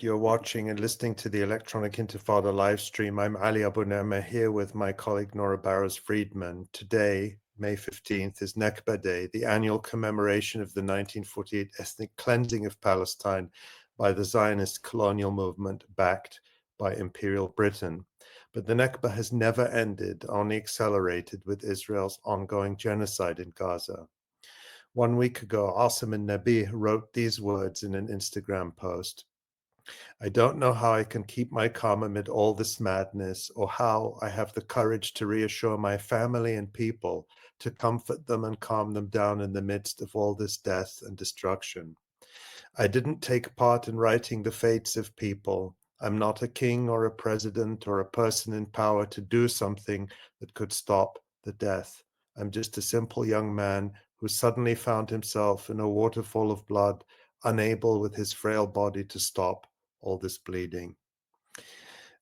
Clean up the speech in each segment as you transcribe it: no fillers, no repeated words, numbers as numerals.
You're watching and listening to the Electronic Intifada live stream. I'm Ali Abu Nema here with my colleague Nora Barrows-Friedman. Today, May 15th, is Nakba Day, the annual commemoration of the 1948 ethnic cleansing of Palestine by the Zionist colonial movement backed by Imperial Britain. But the Nakba has never ended, only accelerated with Israel's ongoing genocide in Gaza. 1 week ago, Asem Alnabih wrote these words in an Instagram post. I don't know how I can keep my calm amid all this madness, or how I have the courage to reassure my family and people, to comfort them and calm them down in the midst of all this death and destruction. I didn't take part in writing the fates of people. I'm not a king or a president or a person in power to do something that could stop the death. I'm just a simple young man who suddenly found himself in a waterfall of blood, unable with his frail body to stop all this bleeding.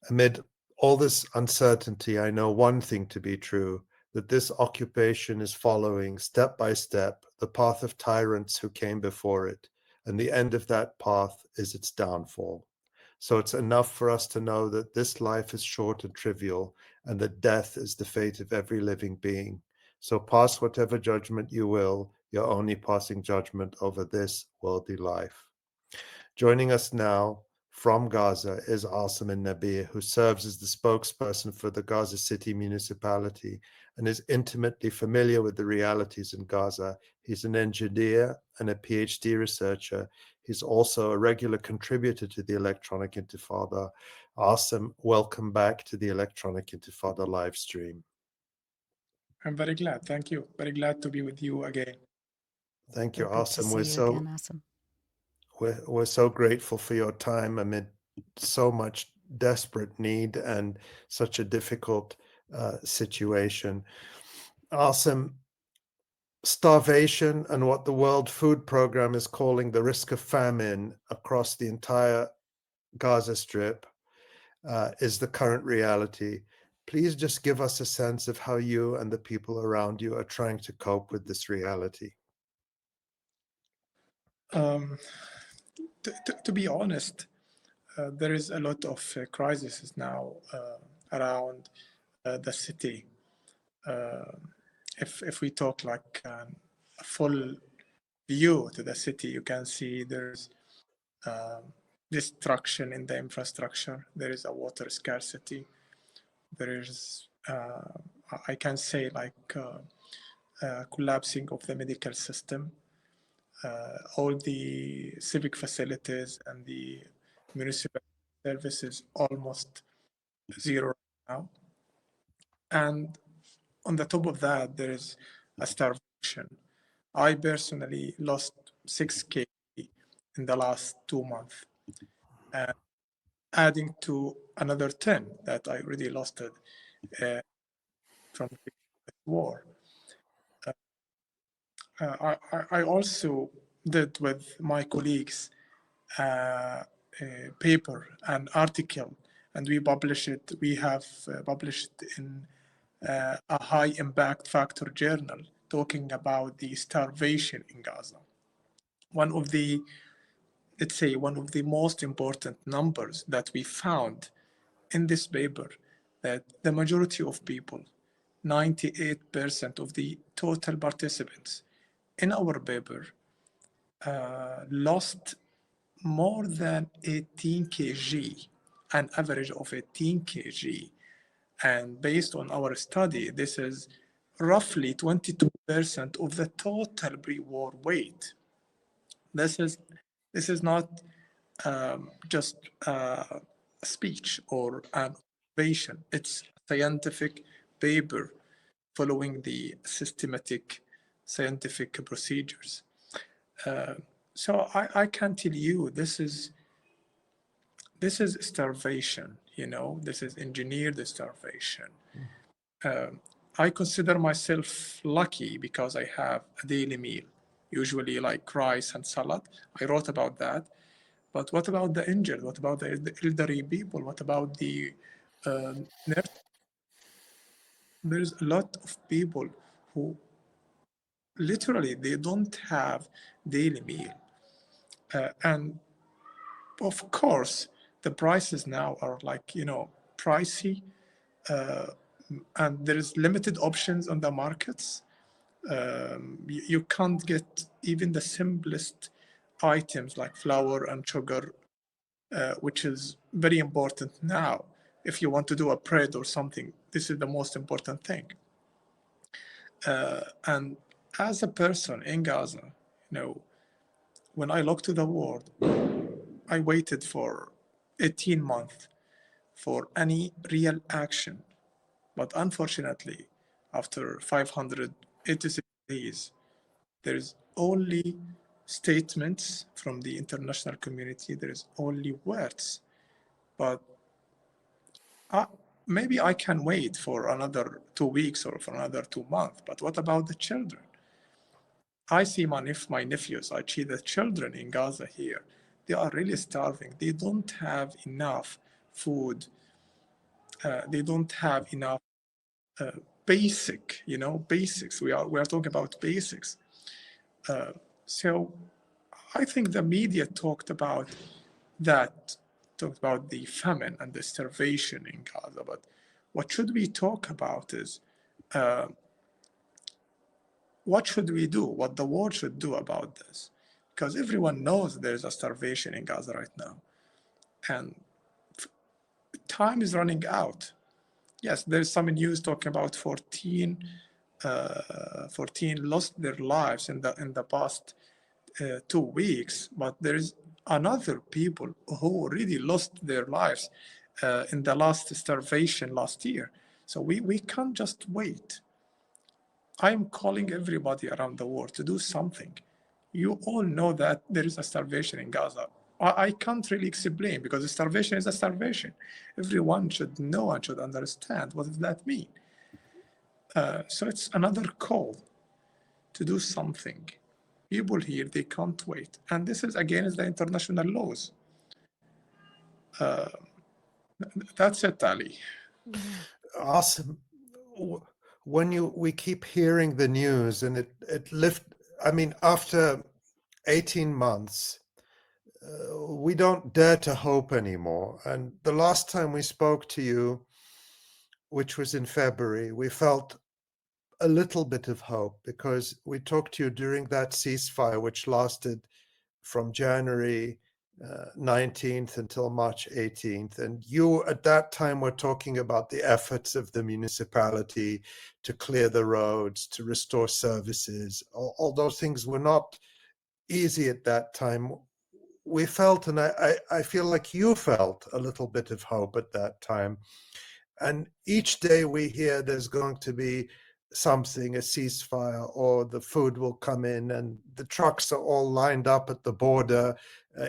Amid all this uncertainty, I know one thing to be true, that this occupation is following step by step the path of tyrants who came before it, and the end of that path is its downfall. So it's enough for us to know that this life is short and trivial, and that death is the fate of every living being. So pass whatever judgment you will, you're only passing judgment over this worldly life. Joining us now from Gaza is Asem Alnabih, who serves as the spokesperson for the Gaza City Municipality and is intimately familiar with the realities in Gaza. He's an engineer and a PhD researcher. He's also a regular contributor to the Electronic Intifada. Asem, welcome back to the Electronic Intifada live stream. I'm very glad. Thank you. Very glad to be with you again. Thank you, Good to Asem. see you again, Asem. We're so grateful for your time amid so much desperate need and such a difficult situation. Asem, starvation and what the World Food Programme is calling the risk of famine across the entire Gaza Strip is the current reality. Please just give us a sense of how you and the people around you are trying to cope with this reality. To be honest, there is a lot of crises now around the city. If we talk like a full view to the city, you can see there's destruction in the infrastructure. There is a water scarcity. There is, I can say, like collapsing of the medical system. All the civic facilities and the municipal services almost zero now. And on the top of that, there is a starvation. I personally lost 6 kg in the last 2 months, and adding to another 10 that I already lost it from the war. I also did with my colleagues a paper, an article, and we publish it. We have published in a high impact factor journal talking about the starvation in Gaza. One of the, let's say, one of the most important numbers that we found in this paper, that the majority of people, 98% of the total participants in our paper lost more than 18 kg, an average of 18 kg. And based on our study, this is roughly 22% of the total pre-war weight. This is not just a speech or an observation. It's a scientific paper following the systematic scientific procedures. So I can tell you this is starvation, you know, this is engineered starvation. I consider myself lucky because I have a daily meal, usually like rice and salad. I wrote about that. But what about the injured? What about the elderly people? What about the nurse? There's a lot of people who literally they don't have daily meal. And of course, the prices now are like, pricey, and there is limited options on the markets. You can't get even the simplest items like flour and sugar, which is very important now. If you want to do a bread or something, this is the most important thing. And as a person in Gaza, when I look to the world, I waited for 18 months for any real action. But unfortunately, after 586 days, there is only statements from the international community. There is only words. But maybe I can wait for another 2 weeks or for another 2 months. But what about the children? I see my nephews, I see the children in Gaza here. They are really starving. They don't have enough food. They don't have enough basics. We are talking about basics. So I think the media talked about the famine and the starvation in Gaza. But what should we talk about is what should we do? What the world should do about this? Because everyone knows there is a starvation in Gaza right now, and time is running out. Yes, there's some news talking about 14 lost their lives in the past 2 weeks, but there is another people who already lost their lives in the last starvation last year. So we can't just wait. I'm calling everybody around the world to do something. You all know that there is a starvation in Gaza. I can't really explain because a starvation is a starvation. Everyone should know and should understand what does that mean. So it's another call to do something. People here, they can't wait. And this is against the international laws. That's it, Ali. Awesome. When we keep hearing the news and after 18 months, we don't dare to hope anymore. And the last time we spoke to you, which was in February, we felt a little bit of hope because we talked to you during that ceasefire, which lasted from January 19th until March 18th. And you at that time were talking about the efforts of the municipality to clear the roads, to restore services. All those things were not easy at that time. We felt, and I feel like you felt a little bit of hope at that time. And each day we hear there's going to be something, a ceasefire, or the food will come in, and the trucks are all lined up at the border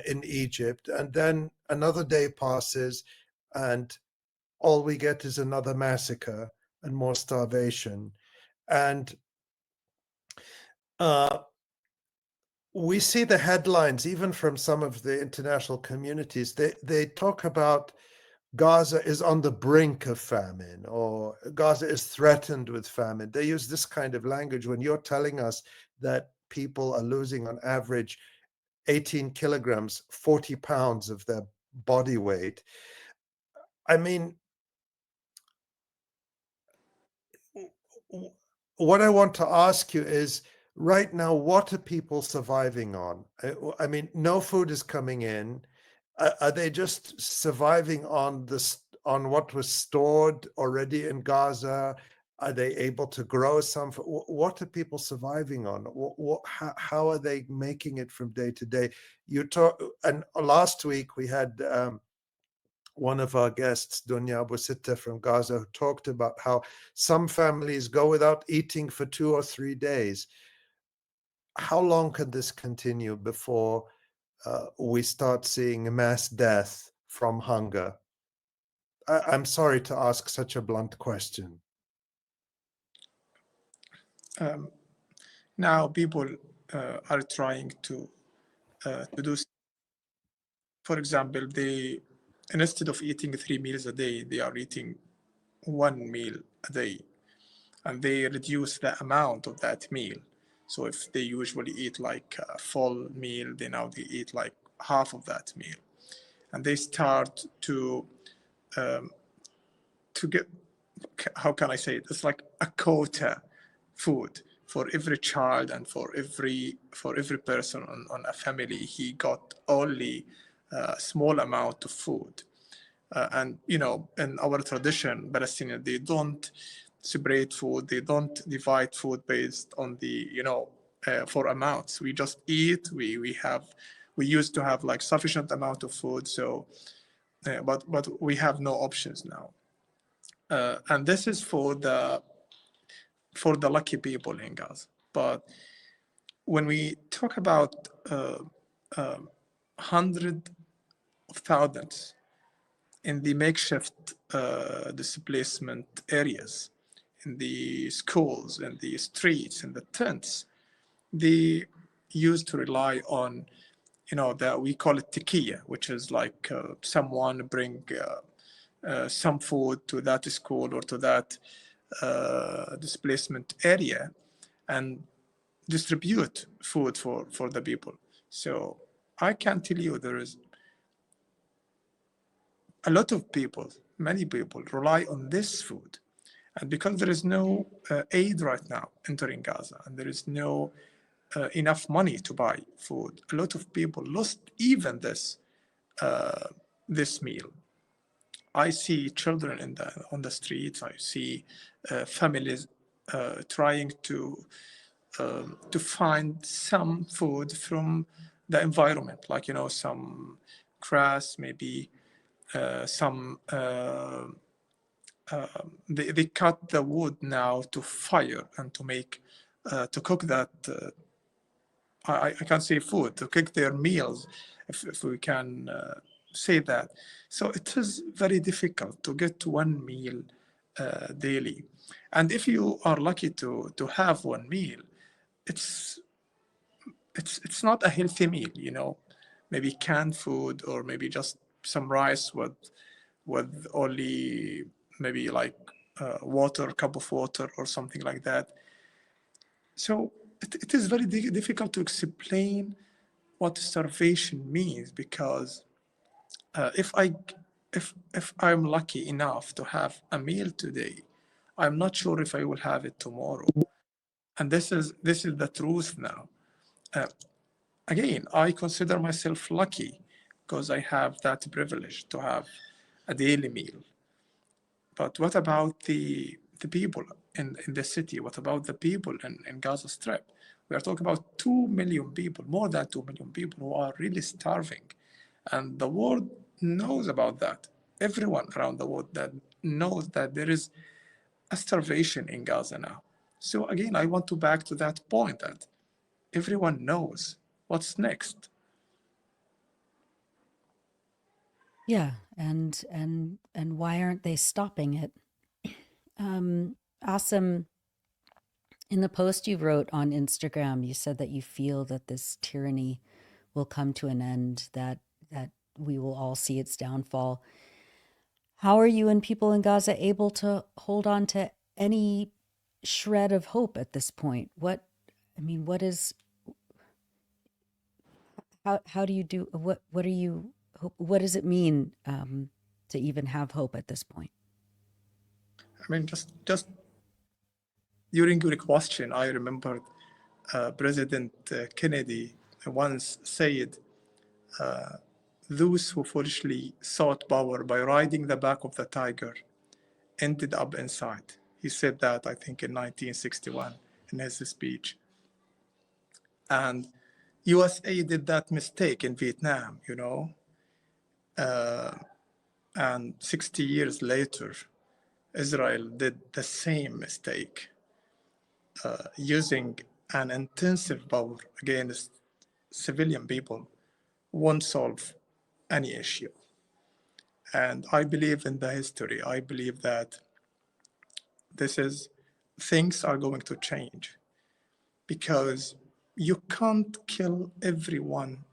in Egypt. And then another day passes, and all we get is another massacre and more starvation. And we see the headlines, even from some of the international communities. They talk about Gaza is on the brink of famine, or Gaza is threatened with famine. They use this kind of language when you're telling us that people are losing on average 18 kilograms, 40 pounds of their body weight. I mean, what I want to ask you is, right now, what are people surviving on? I mean, no food is coming in. Are they just surviving on what was stored already in Gaza? Are they able to grow some? What are people surviving on? How are they making it from day to day? And last week we had one of our guests, Dunya Abu-Sitta from Gaza, who talked about how some families go without eating for 2 or 3 days. How long can this continue before we start seeing mass death from hunger? I'm sorry to ask such a blunt question. Now people are trying to do, for example, instead of eating 3 meals a day, they are eating 1 meal a day, and they reduce the amount of that meal. So if they usually eat like a full meal, now they eat like half of that meal. and they start to get, how can I say it? It's like a quota food for every child and for every person on a family. He got only a small amount of food. And, you know, in our tradition, Palestinian, they don't separate food. They don't divide food based on the, you know, for amounts. We just eat. We used to have like sufficient amount of food. So, but we have no options now. And this is for the lucky people in Gaza. But when we talk about hundreds of thousands in the makeshift displacement areas, in the schools, in the streets, in the tents, they used to rely on, you know, that we call it 𝐓𝐿𝐿, which is like someone bring some food to that school or to that displacement area and distribute food for the people. So I can tell you there is a lot of people, many people rely on this food. And because there is no aid right now entering Gaza and there is no enough money to buy food, a lot of people lost even this meal. I see children on the streets. I see families trying to find some food from the environment, like, you know, some grass, maybe some. They cut the wood now to fire and to make to cook that. I can't say food, to cook their meals, if we can say that. So it is very difficult to get one meal daily. And if you are lucky to have one meal, it's not a healthy meal, you know, maybe canned food or maybe just some rice with only maybe like water, cup of water or something like that. So it is very difficult to explain what starvation means, because if I'm lucky enough to have a meal today, I'm not sure if I will have it tomorrow. And this is the truth now. Again, I consider myself lucky because I have that privilege to have a daily meal. But what about the people in the city? What about the people in Gaza Strip? We are talking about 2 million people, more than 2 million people who are really starving. And the world knows about that. Everyone around the world that knows that there is a starvation in Gaza now. So again, I want to back to that point that everyone knows what's next. Yeah, and why aren't they stopping it? Asem, in the post you wrote on Instagram, you said that you feel that this tyranny will come to an end, that we will all see its downfall. How are you and people in Gaza able to hold on to any shred of hope at this point? How do you do, what does it mean to even have hope at this point? I mean, just during your question, I remembered President Kennedy once said, those who foolishly sought power by riding the back of the tiger ended up inside. He said that, I think, in 1961 in his speech. And USA did that mistake in Vietnam, you know. And 60 years later, Israel did the same mistake, using an intensive power against civilian people won't solve any issue. And I believe in the history. I believe that things are going to change, because you can't kill everyone.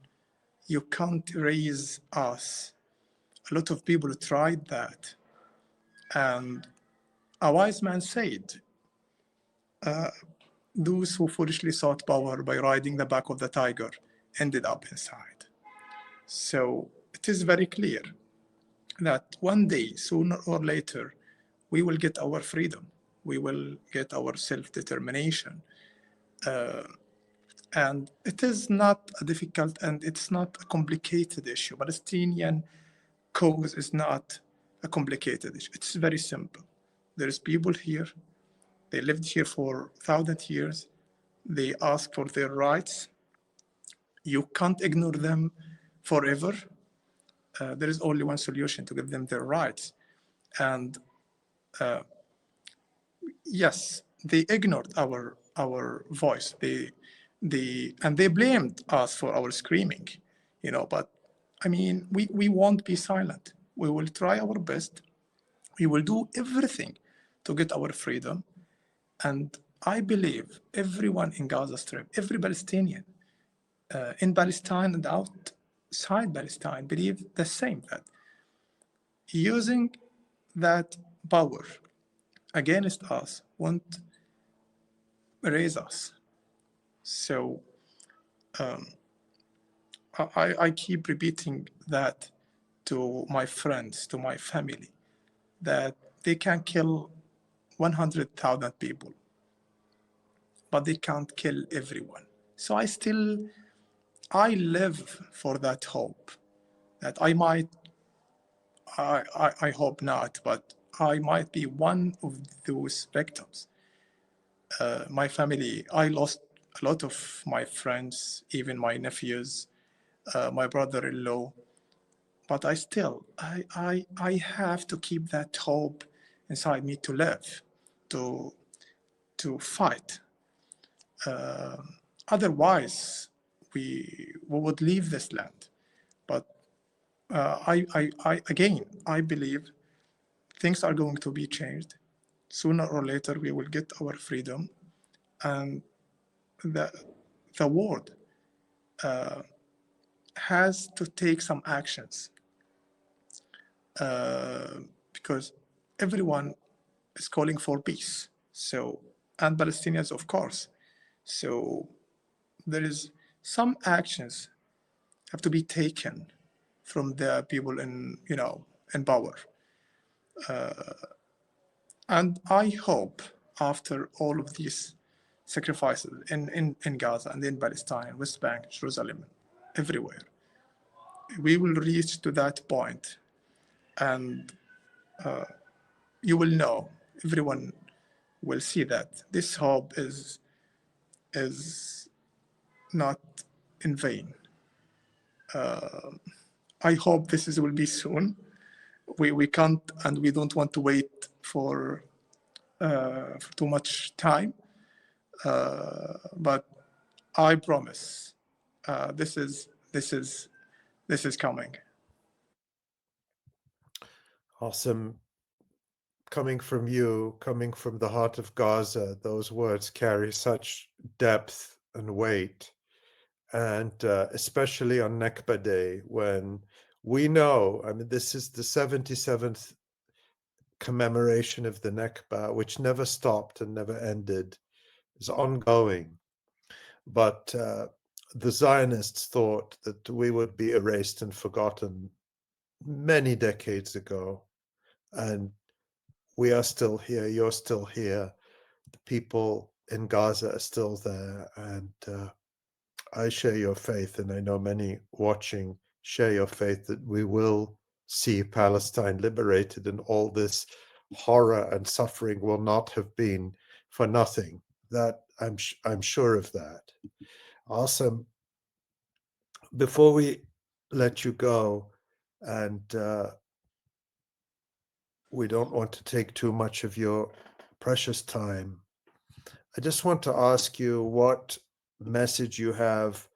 You can't raise us. A lot of people tried that. And a wise man said, those who foolishly sought power by riding the back of the tiger ended up inside. So it is very clear that one day, sooner or later, we will get our freedom. We will get our self-determination. And it is not a difficult and it's not a complicated issue. Palestinian cause is not a complicated issue. It's very simple. There's people here. They lived here for 1,000 years. They ask for their rights. You can't ignore them forever. There is only one solution to give them their rights. And yes, they ignored our voice. And they blamed us for our screaming, but I mean, we won't be silent. We will try our best. We will do everything to get our freedom. And I believe everyone in Gaza Strip, every Palestinian in Palestine and outside Palestine believe the same, that using that power against us won't erase us. So I keep repeating that to my friends, to my family, that they can kill 100,000 people, but they can't kill everyone. So I live for that hope that I hope not, but I might be one of those victims. My family, I lost a lot of my friends, even my nephews, my brother-in-law, but I have to keep that hope inside me to live, to fight. Otherwise, we would leave this land. But I believe things are going to be changed. Sooner or later, we will get our freedom, and the world has to take some actions because everyone is calling for peace. So, and Palestinians, of course. So there is some actions have to be taken from the people in power. And I hope after all of these sacrifices in Gaza and in Palestine, West Bank, Jerusalem, everywhere, we will reach to that point, and you will know, everyone will see that this hope is not in vain. I hope this will be soon. We can't and we don't want to wait for too much time. But I promise this is coming. Awesome. Coming from you, coming from the heart of Gaza, those words carry such depth and weight. And especially on Nakba Day, when we know, I mean, this is the 77th commemoration of the Nakba, which never stopped and never ended, is ongoing. But the Zionists thought that we would be erased and forgotten many decades ago. And we are still here, you're still here, the people in Gaza are still there, and I share your faith, and I know many watching share your faith that we will see Palestine liberated, and all this horror and suffering will not have been for nothing. That I'm sure of that. Awesome. Before we let you go, and we don't want to take too much of your precious time, I just want to ask you what message you have.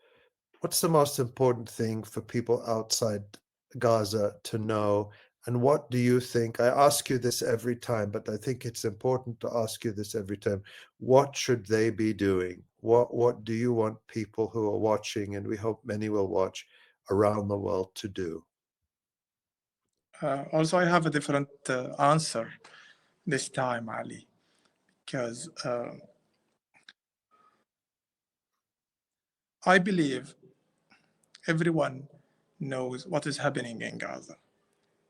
What's the most important thing for people outside Gaza to know? And what do you think? I ask you this every time, but I think it's important to ask you this every time. What should they be doing? What do you want people who are watching, and we hope many will watch, around the world to do? Also, I have a different answer this time, Ali, because I believe everyone knows what is happening in Gaza.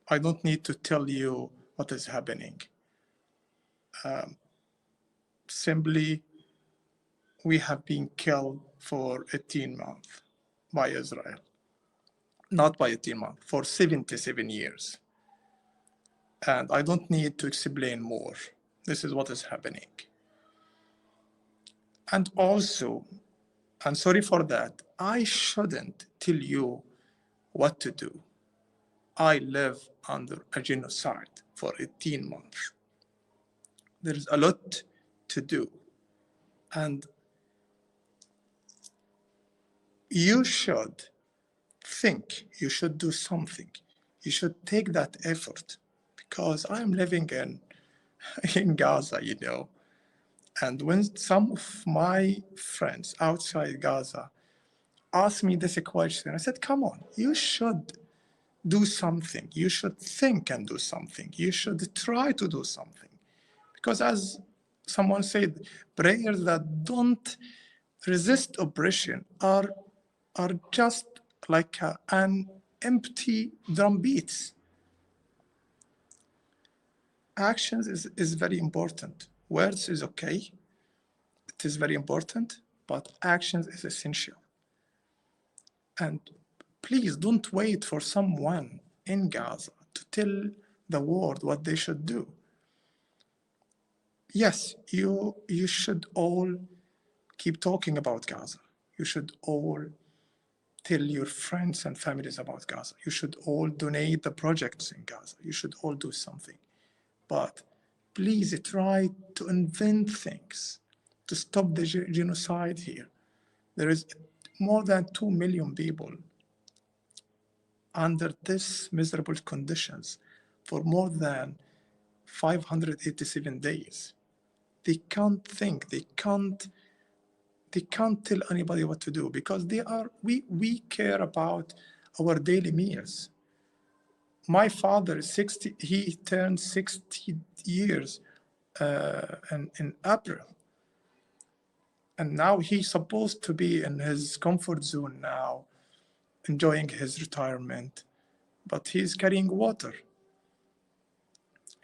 I don't need to tell you what is happening. Simply, we have been killed for 18 months by Israel. Not by 18 months, for 77 years. And I don't need to explain more. This is what is happening. And also, and sorry for that, I shouldn't tell you what to do. I live under a genocide for 18 months. There's a lot to do. And you should think, you should do something. You should take that effort, because I'm living in Gaza, you know. And when some of my friends outside Gaza asked me this question, I said, come on, you should do something. You should think and do something. You should try to do something. Because as someone said, prayers that don't resist oppression are just like an empty drum beats. Actions is very important. Words is okay. It is very important, but actions is essential. And please don't wait for someone in Gaza to tell the world what they should do. Yes, you should all keep talking about Gaza. You should all tell your friends and families about Gaza. You should all donate the projects in Gaza. You should all do something. But please try to invent things to stop the genocide here. There is more than 2 million people under these miserable conditions for more than 587 days. They can't think, they can't tell anybody what to do, because we care about our daily meals. My father is 60, he turned 60 years in April. And now he's supposed to be in his comfort zone now, enjoying his retirement, but he's carrying water.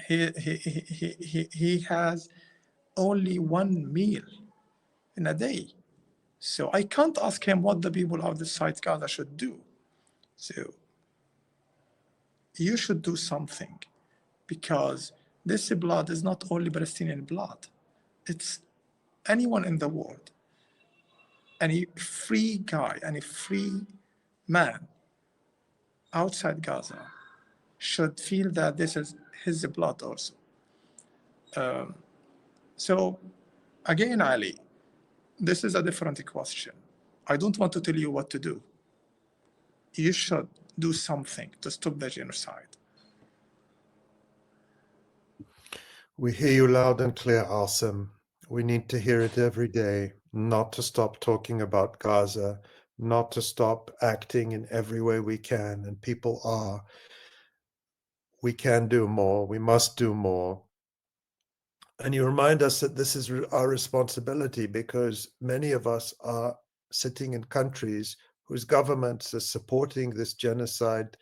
He has only one meal in a day. So I can't ask him what the people outside Gaza should do. So you should do something, because this blood is not only Palestinian blood. It's anyone in the world. Any free guy, any free man outside Gaza should feel that this is his blood also. So again, Ali, this is a different question. I don't want to tell you what to do. You should do something to stop the genocide. We hear you loud and clear, Asem. We need to hear it every day, not to stop talking about Gaza, not to stop acting in every way we can, and people are. We can do more, we must do more. And you remind us that this is our responsibility, because many of us are sitting in countries whose governments are supporting this genocide,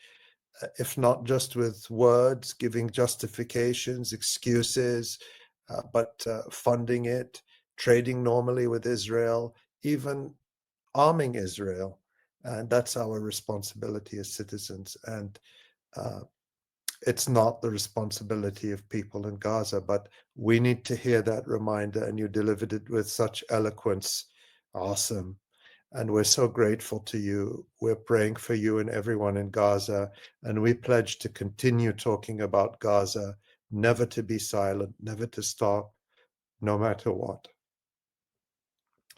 if not just with words, giving justifications, excuses, but funding it, trading normally with Israel, even arming Israel. And that's our responsibility as citizens. And it's not the responsibility of people in Gaza, but we need to hear that reminder, and you delivered it with such eloquence. Awesome. And we're so grateful to you. We're praying for you and everyone in Gaza, and we pledge to continue talking about Gaza, never to be silent, never to stop, no matter what.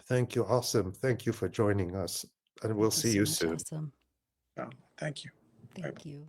Thank you, Asem. Thank you for joining us, and we'll see you soon. Awesome. Yeah, thank you. Thank you.